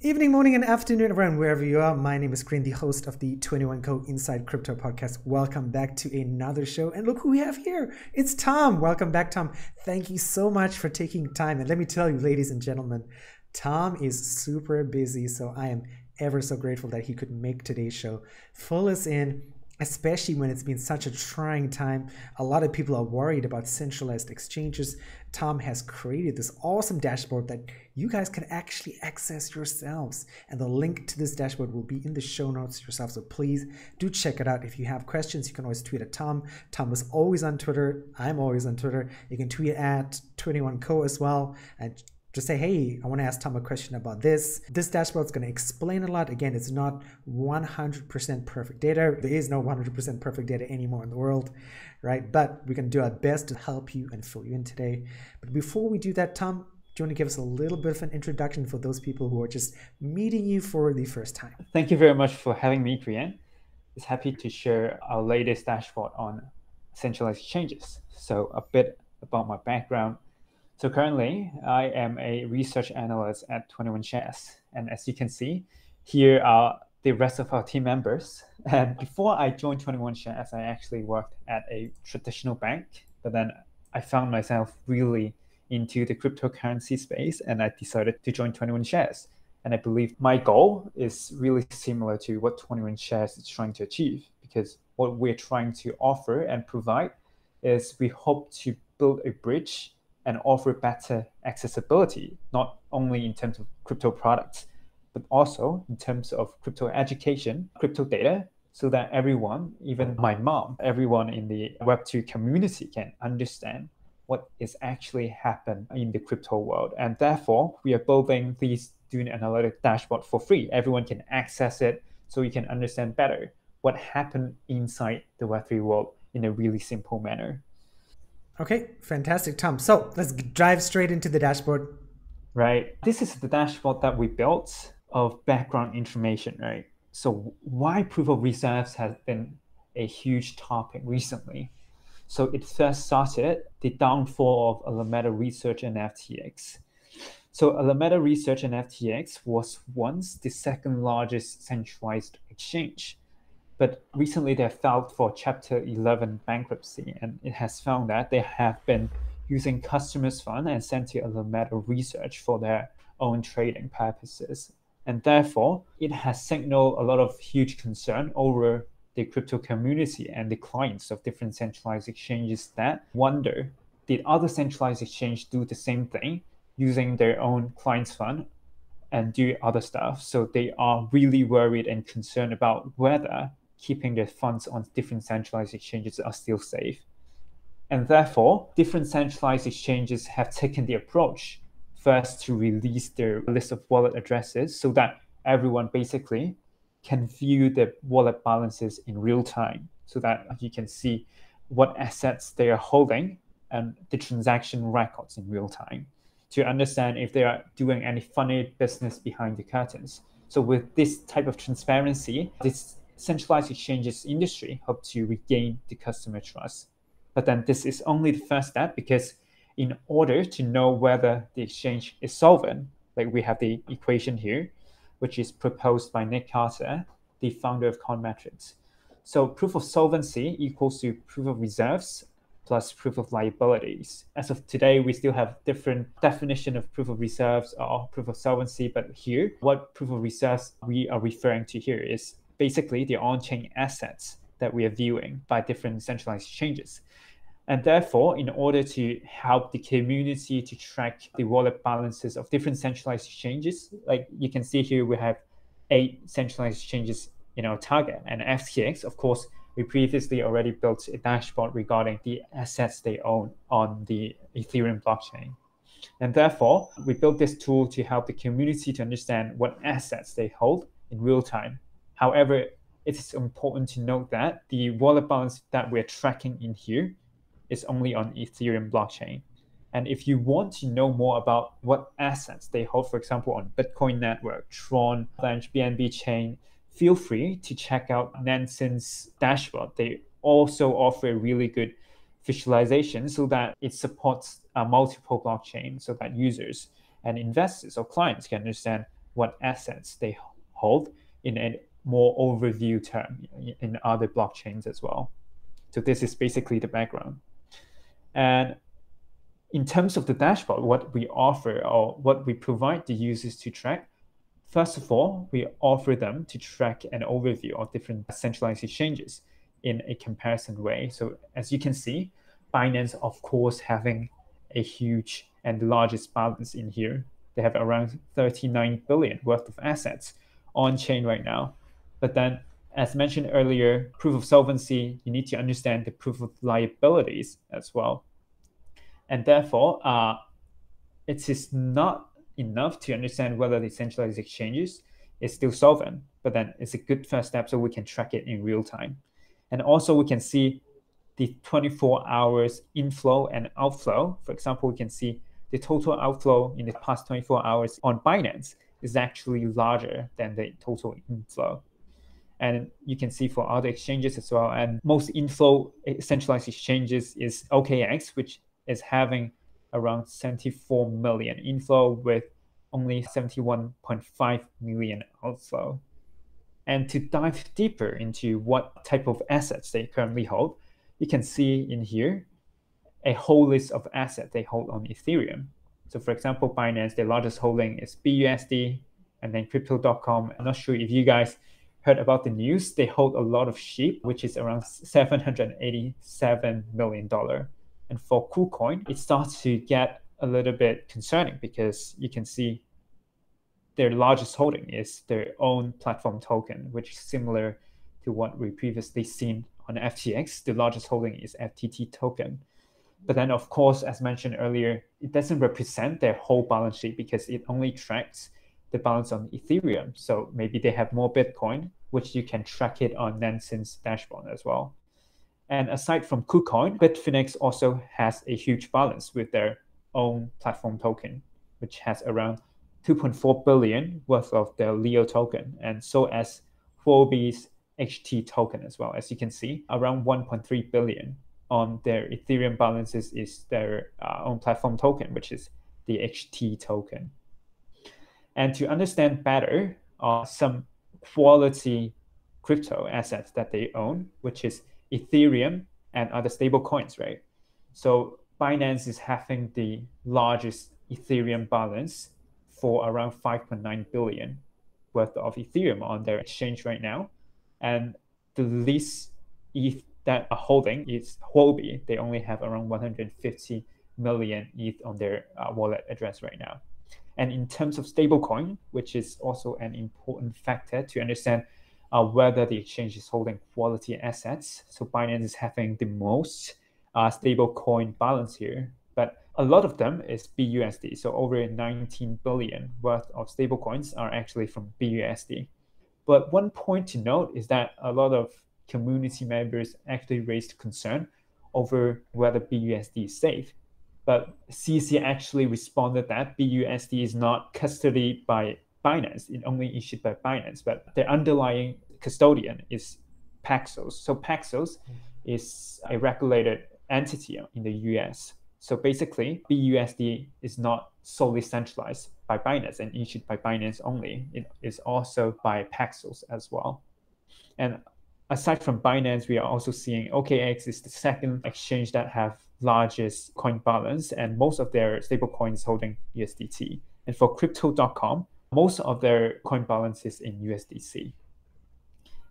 Evening, morning, and afternoon, everyone, wherever you are. My name is Green, the host of the 21 Co Inside Crypto podcast. Welcome back to another show. And look who we have here. It's Tom. Welcome back, Tom. Thank you so much for taking time. And let me tell you, ladies and gentlemen, Tom is super busy. So I am ever so grateful that he could make today's show. Fill us in, especially when it's been such a trying time. A lot of people are worried about centralized exchanges. Tom has created this awesome dashboard that you guys can actually access yourselves. And the link to this dashboard will be in the show notes yourself. So please do check it out. If you have questions, you can always tweet at Tom. Tom is always on Twitter. I'm always on Twitter. You can tweet at 21Co as well. And just say, hey, I want to ask Tom a question about this. This dashboard is going to explain a lot. Again, it's not 100% perfect data. There is no 100% perfect data anymore in the world, right? But we can do our best to help you and fill you in today. But before we do that, Tom, do you want to give us a little bit of an introduction for those people who are just meeting you for the first time? Thank you very much for having me, Priyan. It's happy to share our latest dashboard on centralized exchanges. So a bit about my background. So currently, I am a research analyst at 21 Shares. And as you can see, here are the rest of our team members. And before I joined 21 Shares, I actually worked at a traditional bank. But then I found myself really into the cryptocurrency space, and I decided to join 21 Shares. And I believe my goal is really similar to what 21 Shares is trying to achieve, because what we're trying to offer and provide is we hope to build a bridge and offer better accessibility, not only in terms of crypto products, but also in terms of crypto education, crypto data, so that everyone, even my mom, everyone in the Web2 community can understand what is actually happening in the crypto world. And therefore, we are building these Dune analytic dashboard for free. Everyone can access it so you can understand better what happened inside the Web3 world in a really simple manner. Okay, fantastic, Tom. So let's dive straight into the dashboard. Right. This is the dashboard that we built of background information, right? So why proof of reserves has been a huge topic recently. So it first started the downfall of Alameda Research and FTX. So Alameda Research and FTX was once the second largest centralized exchange. But recently they filed for Chapter 11 bankruptcy, and it has found that they have been using customers' funds and sent to Alameda Research for their own trading purposes. And therefore, it has signaled a lot of huge concern over the crypto community and the clients of different centralized exchanges that wonder, did other centralized exchanges do the same thing using their own clients' fund and do other stuff? So they are really worried and concerned about whether keeping their funds on different centralized exchanges are still safe. And therefore, different centralized exchanges have taken the approach first to release their list of wallet addresses so that everyone basically can view their wallet balances in real time, so that you can see what assets they are holding and the transaction records in real time to understand if they are doing any funny business behind the curtains. So with this type of transparency, this centralized exchanges industry hope to regain the customer trust. But then this is only the first step, because in order to know whether the exchange is solvent, like we have the equation here, which is proposed by Nick Carter, the founder of Coinmetrics. So proof of solvency equals to proof of reserves plus proof of liabilities. As of today, we still have different definition of proof of reserves or proof of solvency, but here, what proof of reserves we are referring to here is basically the on-chain assets that we are viewing by different centralized exchanges. And therefore, in order to help the community to track the wallet balances of different centralized exchanges, like you can see here, we have 8 centralized exchanges in our target. And FTX, of course, we previously already built a dashboard regarding the assets they own on the Ethereum blockchain. And therefore, we built this tool to help the community to understand what assets they hold in real time. However, it is important to note that the wallet balance that we're tracking in here is only on Ethereum blockchain. And if you want to know more about what assets they hold, for example, on Bitcoin network, Tron, BNB chain, feel free to check out Nansen's dashboard. They also offer a really good visualization so that it supports multiple blockchains, so that users and investors or clients can understand what assets they hold in a more overview term in other blockchains as well. So this is basically the background. And in terms of the dashboard, what we offer or what we provide the users to track, first of all, we offer them to track an overview of different centralized exchanges in a comparison way. So as you can see, Binance, of course, having a huge and the largest balance in here. They have around 39 billion worth of assets on chain right now. But then, as mentioned earlier, proof of solvency, you need to understand the proof of liabilities as well. And therefore, it is not enough to understand whether the centralized exchanges is still solvent, but then it's a good first step so we can track it in real time. And also we can see the 24 hours inflow and outflow. For example, we can see the total outflow in the past 24 hours on Binance is actually larger than the total inflow. And you can see for other exchanges as well. And most inflow centralized exchanges is OKX, which is having around 74 million inflow with only 71.5 million outflow. And to dive deeper into what type of assets they currently hold, you can see in here a whole list of assets they hold on Ethereum. So for example, Binance, their largest holding is BUSD, and then Crypto.com. I'm not sure if you guys heard about the news. They hold a lot of SHIB, which is around $787 million. And for Kucoin, it starts to get a little bit concerning because you can see their largest holding is their own platform token, which is similar to what we previously seen on FTX. The largest holding is FTT token. But then, of course, as mentioned earlier, it doesn't represent their whole balance sheet because it only tracks the balance on Ethereum. So maybe they have more Bitcoin, which you can track it on Nansen's dashboard as well. And aside from Kucoin, Bitfinex also has a huge balance with their own platform token, which has around 2.4 billion worth of their Leo token, and so as Huobi's HT token as well. As you can see, around 1.3 billion on their Ethereum balances is their own platform token, which is the HT token. And to understand better some quality crypto assets that they own, which is Ethereum and other stable coins, right? So Binance is having the largest Ethereum balance for around 5.9 billion worth of Ethereum on their exchange right now. And the least ETH that are holding is Huobi. They only have around 150 million ETH on their wallet address right now. And in terms of stablecoin, which is also an important factor to understand whether the exchange is holding quality assets. So Binance is having the most stablecoin balance here, but a lot of them is BUSD. So over 19 billion worth of stablecoins are actually from BUSD. But one point to note is that a lot of community members actually raised concern over whether BUSD is safe. But CC actually responded that BUSD is not custodied by Binance. It only issued by Binance, but the underlying custodian is Paxos. So Paxos is a regulated entity in the US. So basically, BUSD is not solely centralized by Binance and issued by Binance only. It is also by Paxos as well. And aside from Binance, we are also seeing OKX is the second exchange that have largest coin balance, and most of their stable coins holding USDT. And for Crypto.com, most of their coin balance is in USDC.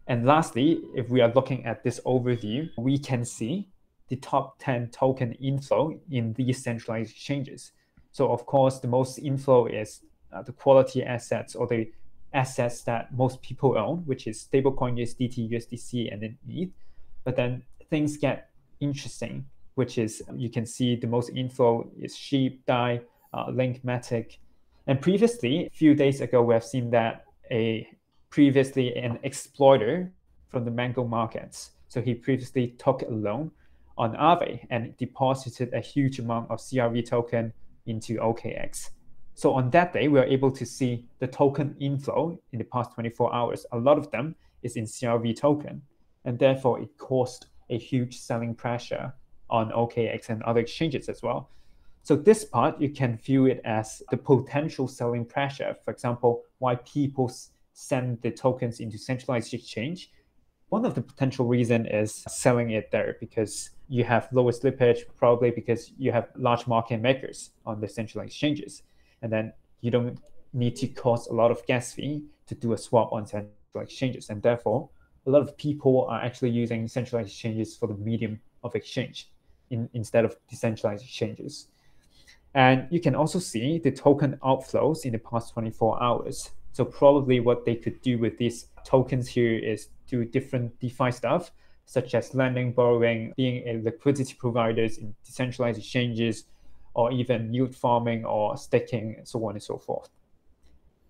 And lastly, if we are looking at this overview, we can see the top 10 token inflow in these centralized exchanges. So of course, the most inflow is the quality assets or the assets that most people own, which is stablecoin USDT, USDC, and then ETH. But then things get interesting, which is you can see the most inflow is SHIB, DAI, 𝕋𝕚𝕐𝕠𝕕𝕖. And previously, a few days ago, we have seen that previously an exploiter from the Mango markets. So he previously took a loan on Aave and deposited a huge amount of CRV token into OKX. So on that day, we were able to see the token inflow in the past 24 hours. A lot of them is in CRV token, and therefore it caused a huge selling pressure on OKX and other exchanges as well. So this part, you can view it as the potential selling pressure. For example, why people send the tokens into centralized exchange. One of the potential reason is selling it there because you have lower slippage, probably because you have large market makers on the centralized exchanges. And then you don't need to cost a lot of gas fee to do a swap on centralized exchanges. And therefore, a lot of people are actually using centralized exchanges for the medium of exchange instead of decentralized exchanges. And you can also see the token outflows in the past 24 hours. So probably what they could do with these tokens here is do different DeFi stuff, such as lending, borrowing, being a liquidity providers in decentralized exchanges, or even yield farming or staking, and so on and so forth.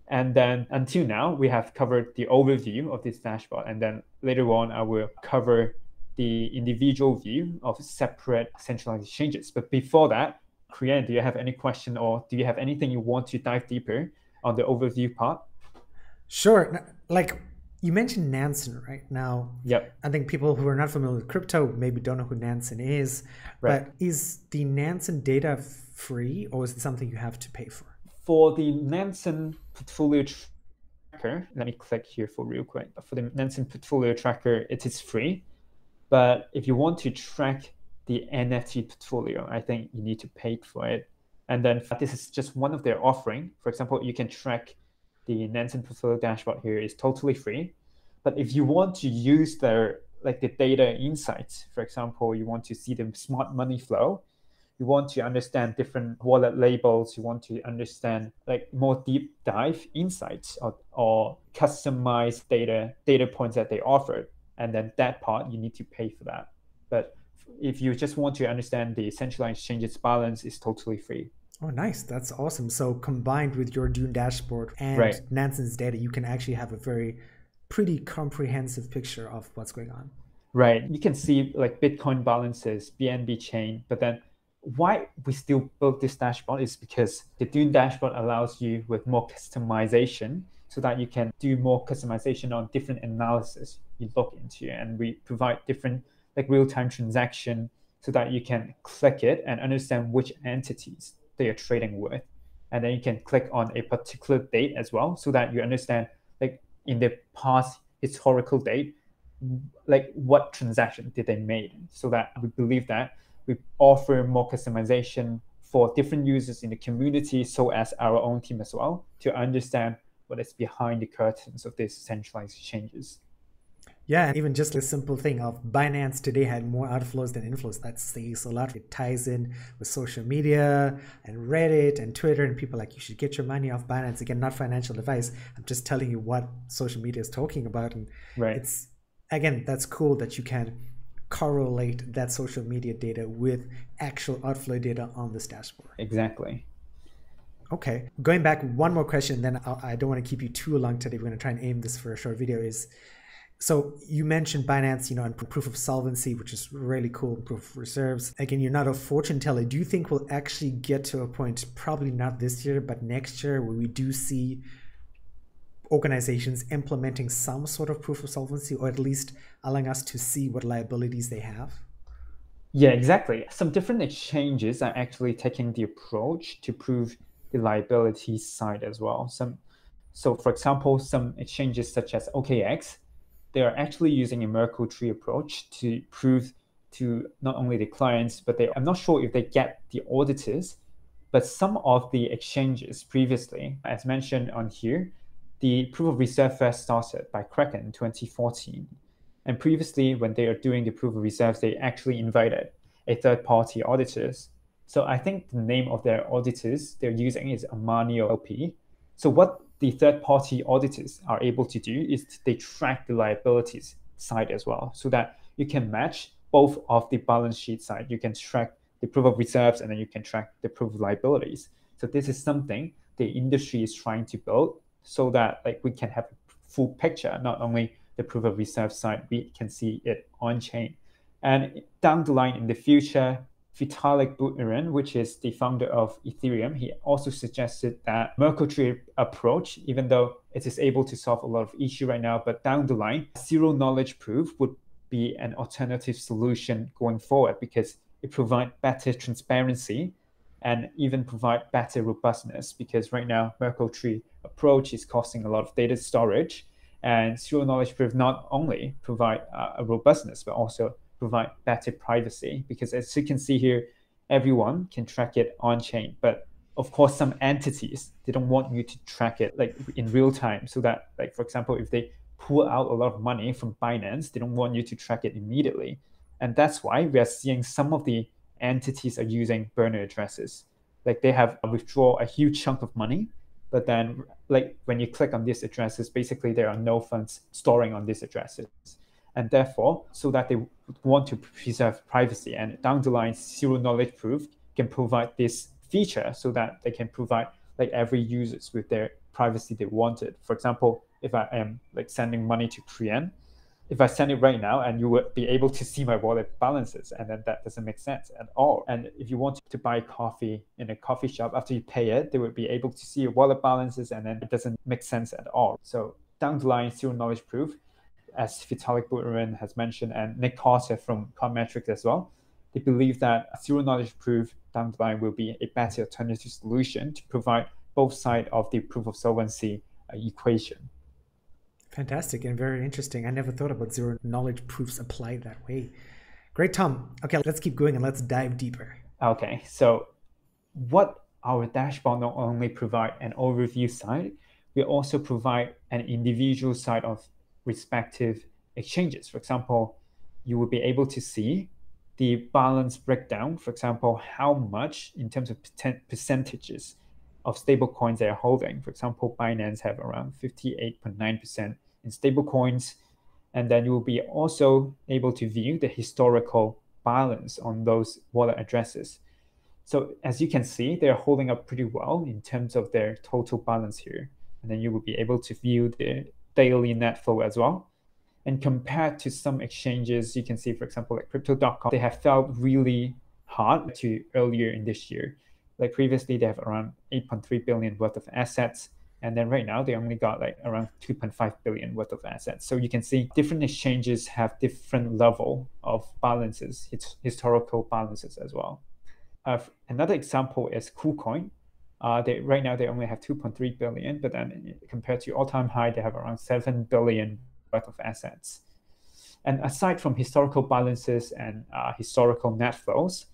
And then until now, we have covered the overview of this dashboard. And then later on, I will cover the individual view of separate centralized exchanges. But before that, Krian, do you have any question or do you have anything you want to dive deeper on the overview part? Sure. Like you mentioned Nansen right now. Yep. I think people who are not familiar with crypto maybe don't know who Nansen is. Right. But is the Nansen data free or is it something you have to pay for? For the Nansen portfolio tracker, let me click here for real quick. For the Nansen portfolio tracker, it is free. But if you want to track the NFT portfolio, I think you need to pay for it. And then this is just one of their offering. For example, you can track the Nansen portfolio dashboard here is totally free. But if you want to use their the data insights, for example, you want to see the smart money flow, you want to understand different wallet labels, you want to understand more deep dive insights or customized data points that they offer. And then that part, you need to pay for that. But if you just want to understand the centralized exchanges balance, is totally free. Oh, nice. That's awesome. So combined with your Dune dashboard and Nansen's data, you can actually have a pretty comprehensive picture of what's going on. Right. You can see Bitcoin balances, BNB chain, but then why we still built this dashboard is because the Dune dashboard allows you with more customization so that you can do more customization on different analysis you look into. And we provide different real-time transaction so that you can click it and understand which entities they are trading with. And then you can click on a particular date as well so that you understand in the past historical date, what transaction did they make, so that we believe that we offer more customization for different users in the community, so as our own team as well, to understand what is behind the curtains of these centralized exchanges. Yeah, and even just a simple thing of Binance today had more outflows than inflows. That says a lot. It ties in with social media and Reddit and Twitter, and people you should get your money off Binance. Again, not financial advice. I'm just telling you what social media is talking about. And it's, again, that's cool that you can correlate that social media data with actual outflow data on this dashboard. Exactly. Okay, going back, one more question, then I don't want to keep you too long today. We're going to try and aim this for a short video. So you mentioned Binance, and proof of solvency, which is really cool, proof of reserves. Again, you're not a fortune teller. Do you think we'll actually get to a point, probably not this year, but next year, where we do see organizations implementing some sort of proof of solvency, or at least allowing us to see what liabilities they have? Yeah, exactly. Some different exchanges are actually taking the approach to prove the liability side as well. So for example, some exchanges such as OKX, they are actually using a Merkle tree approach to prove to not only the clients, but I'm not sure if they get the auditors, but some of the exchanges previously, as mentioned on here, the proof of reserve first started by Kraken in 2014. And previously, when they are doing the proof of reserves, they actually invited a third-party auditors. So I think the name of their auditors they're using is 𝕋𝕚𝕖 ℂ𝕠𝕕𝕖𝕤. So what the third-party auditors are able to do is they track the liabilities side as well, so that you can match both of the balance sheet side. You can track the proof of reserves, and then you can track the proof of liabilities. So this is something the industry is trying to build, so that we can have a full picture, not only the proof of reserve side, we can see it on chain. And down the line in the future, Vitalik Buterin, which is the founder of Ethereum, he also suggested that Merkle tree approach, even though it is able to solve a lot of issues right now, but down the line, zero knowledge proof would be an alternative solution going forward, because it provides better transparency and even provide better robustness, because right now Merkle tree approach is costing a lot of data storage, and zero knowledge proof not only provide a robustness but also provide better privacy, because as you can see here, everyone can track it on chain, but of course some entities, they don't want you to track it like in real time, so that, like, for example, if they pull out a lot of money from Binance, they don't want you to track it immediately. And that's why we are seeing some of the entities are using burner addresses. Like they have withdraw a huge chunk of money, but then like when you click on these addresses, basically there are no funds storing on these addresses. And therefore, so that they want to preserve privacy, and down the line, zero knowledge proof can provide this feature so that they can provide like every users with their privacy they wanted. For example, if I am like sending money to Korean, if I send it right now and you would be able to see my wallet balances, and then that doesn't make sense at all. And if you want to buy coffee in a coffee shop, after you pay it, they would be able to see your wallet balances, and then it doesn't make sense at all. So down the line, zero knowledge proof, as Vitalik Buterin has mentioned, and Nick Carter from Coinmetrics as well, they believe that zero knowledge proof down the line will be a better alternative solution to provide both sides of the proof of solvency equation. Fantastic and very interesting. I never thought about zero knowledge proofs applied that way. Great, Tom. Okay, let's keep going and let's dive deeper. Okay, so what our dashboard not only provide an overview side, we also provide an individual side of respective exchanges. For example, you will be able to see the balance breakdown, for example, how much in terms of percentages of stable coins they are holding. For example, Binance have around 58.9% in stable coins. And then you will be also able to view the historical balance on those wallet addresses. So as you can see, they're holding up pretty well in terms of their total balance here. And then you will be able to view the daily net flow as well. And compared to some exchanges, you can see, for example, like crypto.com, they have felt really hard to earlier in this year. Like previously, they have around 8.3 billion worth of assets. And then right now, they only got like around 2.5 billion worth of assets. So you can see different exchanges have different level of balances, historical balances as well. Another example is Kucoin. Right now, they only have 2.3 billion, but then compared to all-time high, they have around 7 billion worth of assets. And aside from historical balances and historical net flows,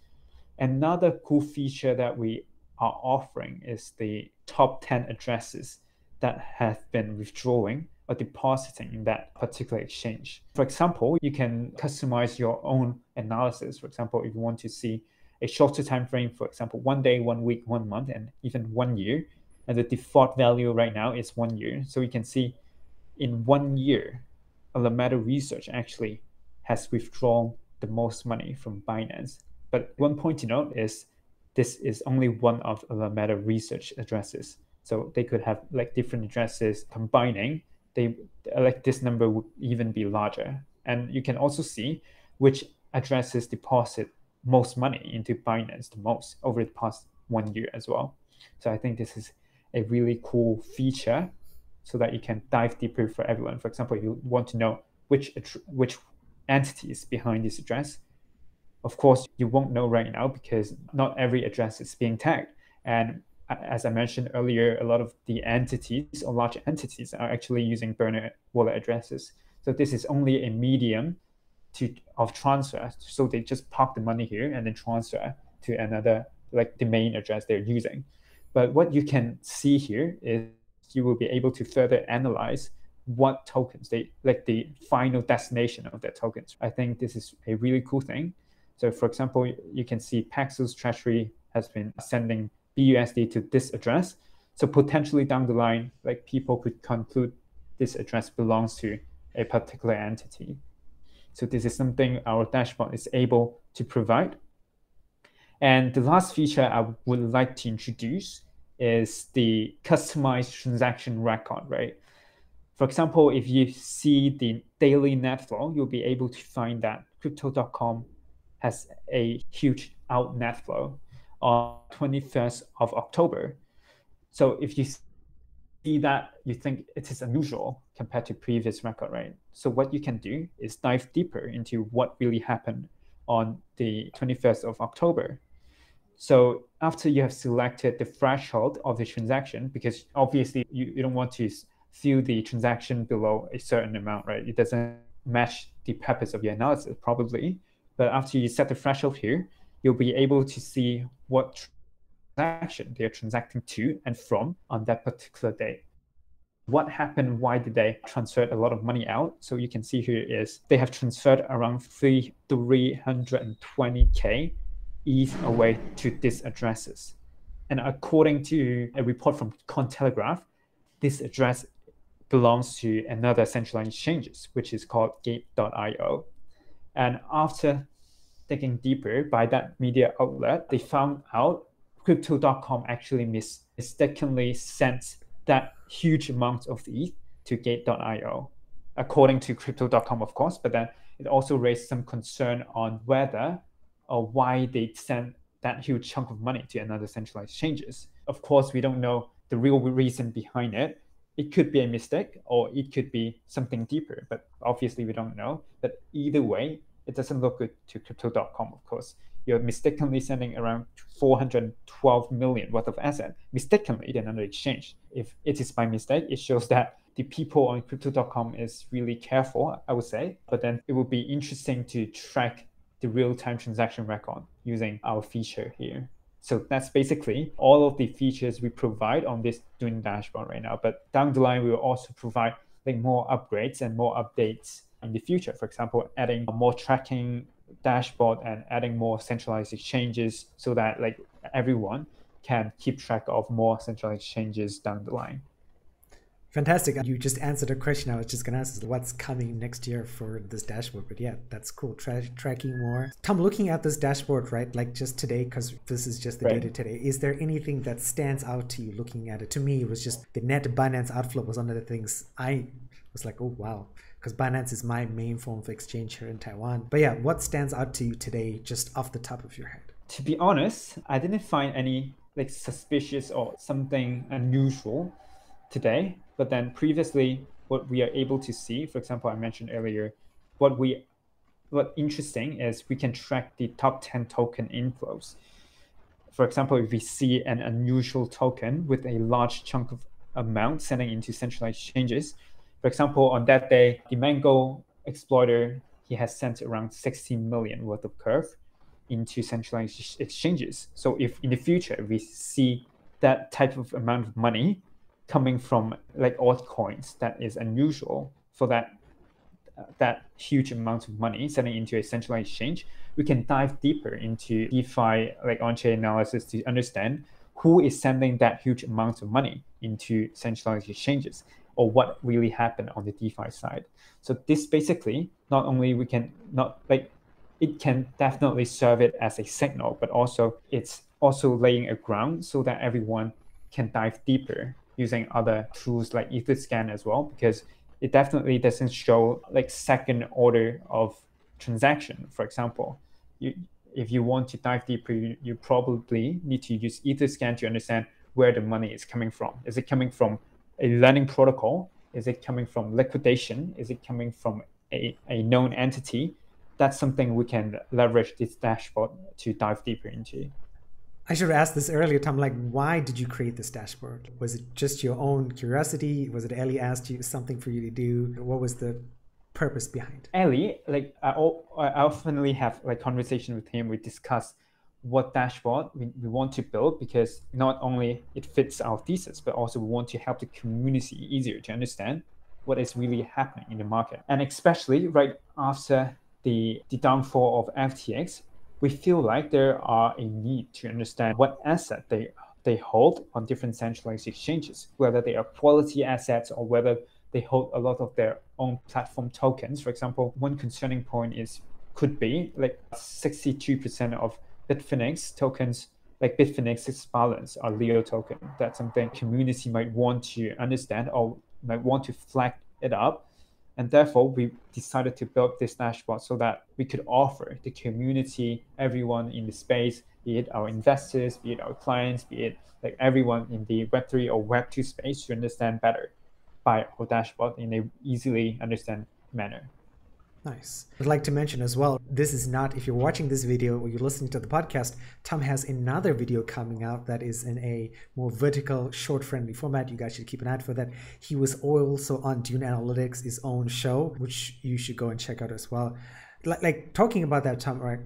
another cool feature that we are offering is the top 10 addresses that have been withdrawing or depositing in that particular exchange. For example, you can customize your own analysis. For example, if you want to see a shorter time frame, for example, 1 day, 1 week, 1 month, and even 1 year, and the default value right now is 1 year. So you can see in 1 year, Alameda Research actually has withdrawn the most money from Binance. But one point to note is this is only one of Alameda Research addresses. So they could have like different addresses combining. Like this number would even be larger. And you can also see which addresses deposit most money into Binance the most over the past 1 year as well. So I think this is a really cool feature so that you can dive deeper for everyone. For example, if you want to know which entity is behind this address, of course, you won't know right now because not every address is being tagged. And as I mentioned earlier, a lot of the entities or large entities are actually using burner wallet addresses. So this is only a medium of transfer. So they just park the money here and then transfer to another, like the main address they're using. But what you can see here is you will be able to further analyze what tokens like the final destination of their tokens. I think this is a really cool thing. So for example, you can see Paxos Treasury has been sending BUSD to this address. So potentially down the line, like people could conclude this address belongs to a particular entity. So this is something our dashboard is able to provide. And the last feature I would like to introduce is the customized transaction record, right? For example, if you see the daily net flow, you'll be able to find that crypto.com has a huge out net flow on 21st of October. So if you see that, you think it is unusual compared to previous record, right? So what you can do is dive deeper into what really happened on the 21st of October. So after you have selected the threshold of the transaction, because obviously you don't want to view the transaction below a certain amount, right? It doesn't match the purpose of your analysis probably. But after you set the threshold here, you'll be able to see what transaction they're transacting to and from on that particular day. What happened? Why did they transfer a lot of money out? So you can see here is they have transferred around 320k ETH away to these addresses. And according to a report from Cointelegraph, this address belongs to another centralized exchanges, which is called Gate.io. And after digging deeper by that media outlet, they found out Crypto.com actually mistakenly sent that huge amount of ETH to Gate.io, according to Crypto.com, of course. But then it also raised some concern on whether or why they sent that huge chunk of money to another centralized exchanges. Of course, we don't know the real reason behind it. It could be a mistake or it could be something deeper, but obviously we don't know. But either way, it doesn't look good to Crypto.com, of course. You're mistakenly sending around 412 million worth of asset mistakenly to another exchange. If it is by mistake, it shows that the people on Crypto.com is really careful, I would say. But then it would be interesting to track the real-time transaction record using our feature here. So that's basically all of the features we provide on this Dune dashboard right now. But down the line, we will also provide like more upgrades and more updates in the future. For example, adding more tracking dashboard and adding more centralized exchanges so that like everyone can keep track of more centralized exchanges down the line. Fantastic. You just answered a question I was just going to ask, what's coming next year for this dashboard. But yeah, that's cool. Tracking more. Tom, looking at this dashboard, right, like just today, because this is just the data today, is there anything that stands out to you looking at it? To me, it was just the net Binance outflow was one of the things I was like, oh, wow. Because Binance is my main form of exchange here in Taiwan. But yeah, what stands out to you today just off the top of your head? To be honest, I didn't find any like suspicious or something unusual today. But then previously, what we are able to see, for example, I mentioned earlier, what interesting is we can track the top 10 token inflows. For example, if we see an unusual token with a large chunk of amount sending into centralized exchanges, for example, on that day, the Mango exploiter, he has sent around 60 million worth of curve into centralized exchanges. So if in the future we see that type of amount of money coming from like altcoins that is unusual for that huge amount of money sending into a centralized exchange, we can dive deeper into DeFi like on-chain analysis to understand who is sending that huge amount of money into centralized exchanges or what really happened on the DeFi side. So this basically not only we can not like it can definitely serve it as a signal, but also it's also laying a ground so that everyone can dive deeper using other tools like Etherscan as well, because it definitely doesn't show like second order of transaction. For example, if you want to dive deeper, you probably need to use Etherscan to understand where the money is coming from. Is it coming from a lending protocol? Is it coming from liquidation? Is it coming from a known entity? That's something we can leverage this dashboard to dive deeper into. I should have asked this earlier, Tom, like, why did you create this dashboard? Was it just your own curiosity? Was it Ellie asked you something for you to do? What was the purpose behind? Ellie, like I often have like conversation with him. We discuss what dashboard we want to build, because not only it fits our thesis, but also we want to help the community easier to understand what is really happening in the market. And especially right after the downfall of FTX, we feel like there are a need to understand what asset they hold on different centralized exchanges, whether they are quality assets or whether they hold a lot of their own platform tokens. For example, one concerning point could be like 62% of Bitfinex tokens, like Bitfinex's balance are Leo token. That's something community might want to understand or might want to flag it up. And therefore, we decided to build this dashboard so that we could offer the community, everyone in the space, be it our investors, be it our clients, be it like everyone in the Web3 or Web2 space, to understand better by our dashboard in a easily understand manner. Nice. I'd like to mention as well, this is not, if you're watching this video or you're listening to the podcast, Tom has another video coming out that is in a more vertical, short-friendly format. You guys should keep an eye out for that. He was also on Dune Analytics, his own show, which you should go and check out as well. Like talking about that, Tom, right?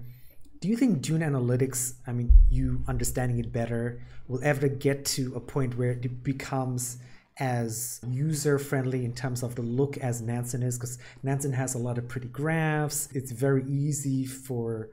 Do you think Dune Analytics, I mean, you understanding it better, will ever get to a point where it becomes as user-friendly in terms of the look as Nansen is? Because Nansen has a lot of pretty graphs. It's very easy for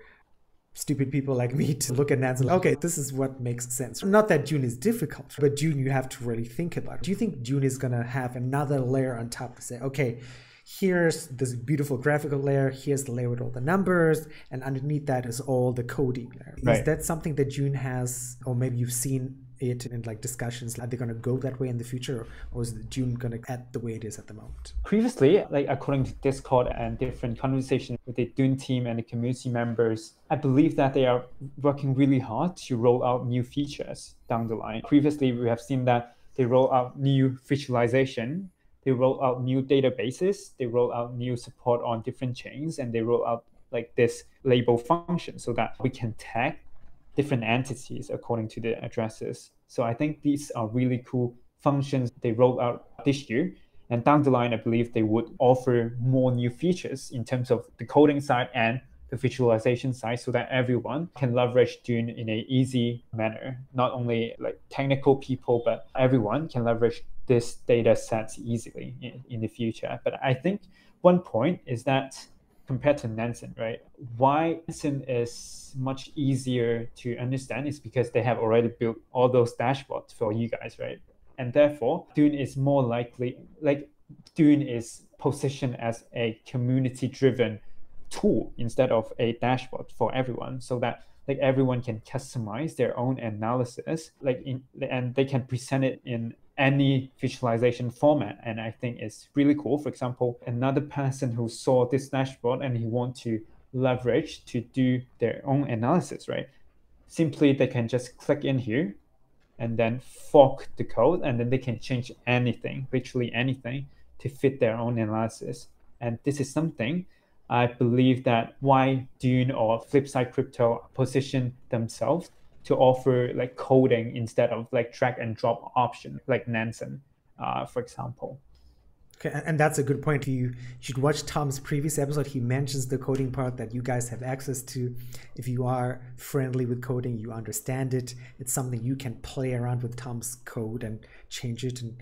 stupid people like me to look at Nansen. Okay, this is what makes sense. Not that Dune is difficult, but Dune you have to really think about. Do you think Dune is going to have another layer on top to say, okay, here's this beautiful graphical layer, here's the layer with all the numbers, and underneath that is all the coding layer. Right. Is that something that Dune has, or maybe you've seen it in like discussions? Are they going to go that way in the future, or is Dune going to act the way it is at the moment? Previously, like according to Discord and different conversations with the Dune team and the community members, I believe that they are working really hard to roll out new features down the line. Previously, we have seen that they roll out new visualization, they roll out new databases, they roll out new support on different chains, and they roll out like this label function so that we can tag different entities according to the addresses. So I think these are really cool functions they rolled out this year. And down the line, I believe they would offer more new features in terms of the coding side and the visualization side so that everyone can leverage Dune in an easy manner. Not only like technical people, but everyone can leverage this data sets easily in the future. But I think one point is that compared to Nansen, right? Why Nansen is much easier to understand is because they have already built all those dashboards for you guys, right? And therefore, Dune is more likely, like Dune is positioned as a community-driven tool instead of a dashboard for everyone, so that like everyone can customize their own analysis, and they can present it in any visualization format. And I think it's really cool. For example, another person who saw this dashboard and he wants to leverage to do their own analysis, right? Simply they can just click in here and then fork the code, and then they can change anything, literally anything, to fit their own analysis. And this is something I believe that why Dune or Flipside Crypto position themselves to offer like coding instead of like drag and drop option like Nansen, for example. Okay, and that's a good point. You should watch Tom's previous episode. He mentions the coding part that you guys have access to. If you are friendly with coding, you understand it. It's something you can play around with Tom's code and change it and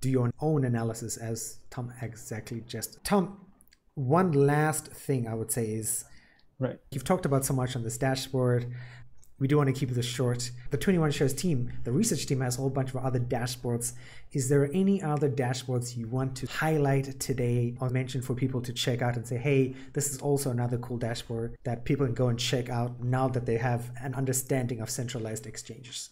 do your own analysis, as Tom exactly just. Tom, one last thing I would say is, right, you've talked about so much on this dashboard. We do want to keep this short. The 21 Shares team, the research team, has a whole bunch of other dashboards. Is there any other dashboards you want to highlight today or mention for people to check out and say, hey, this is also another cool dashboard that people can go and check out now that they have an understanding of centralized exchanges?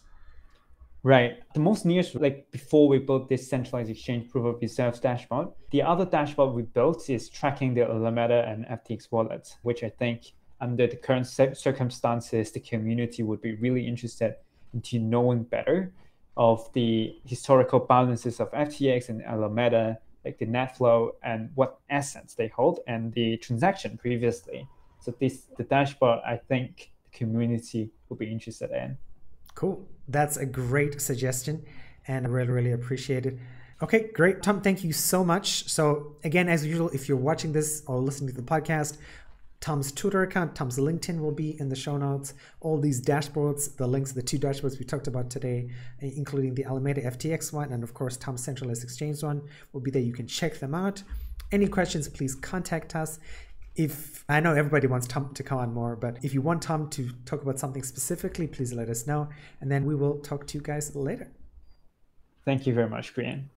Right. The most nearest, like before we built this centralized exchange proof of reserves dashboard, the other dashboard we built is tracking the 𝕂𝕂𝕂 and FTX wallets, which I think under the current circumstances, the community would be really interested into knowing better of the historical balances of FTX and 𝕂𝕂𝕂, like the net flow and what assets they hold and the transaction previously. So the dashboard, I think the community will be interested in. Cool. That's a great suggestion, and I really, really appreciate it. Okay, great. Tom, thank you so much. So again, as usual, if you're watching this or listening to the podcast, Tom's Twitter account, Tom's LinkedIn will be in the show notes. All these dashboards, the links, the two dashboards we talked about today, including the 𝕂𝕂𝕂 FTX one, and of course, Tom's Centralized Exchange one will be there. You can check them out. Any questions, please contact us. If I know everybody wants Tom to come on more, but if you want Tom to talk about something specifically, please let us know. And then we will talk to you guys later. Thank you very much, Brian.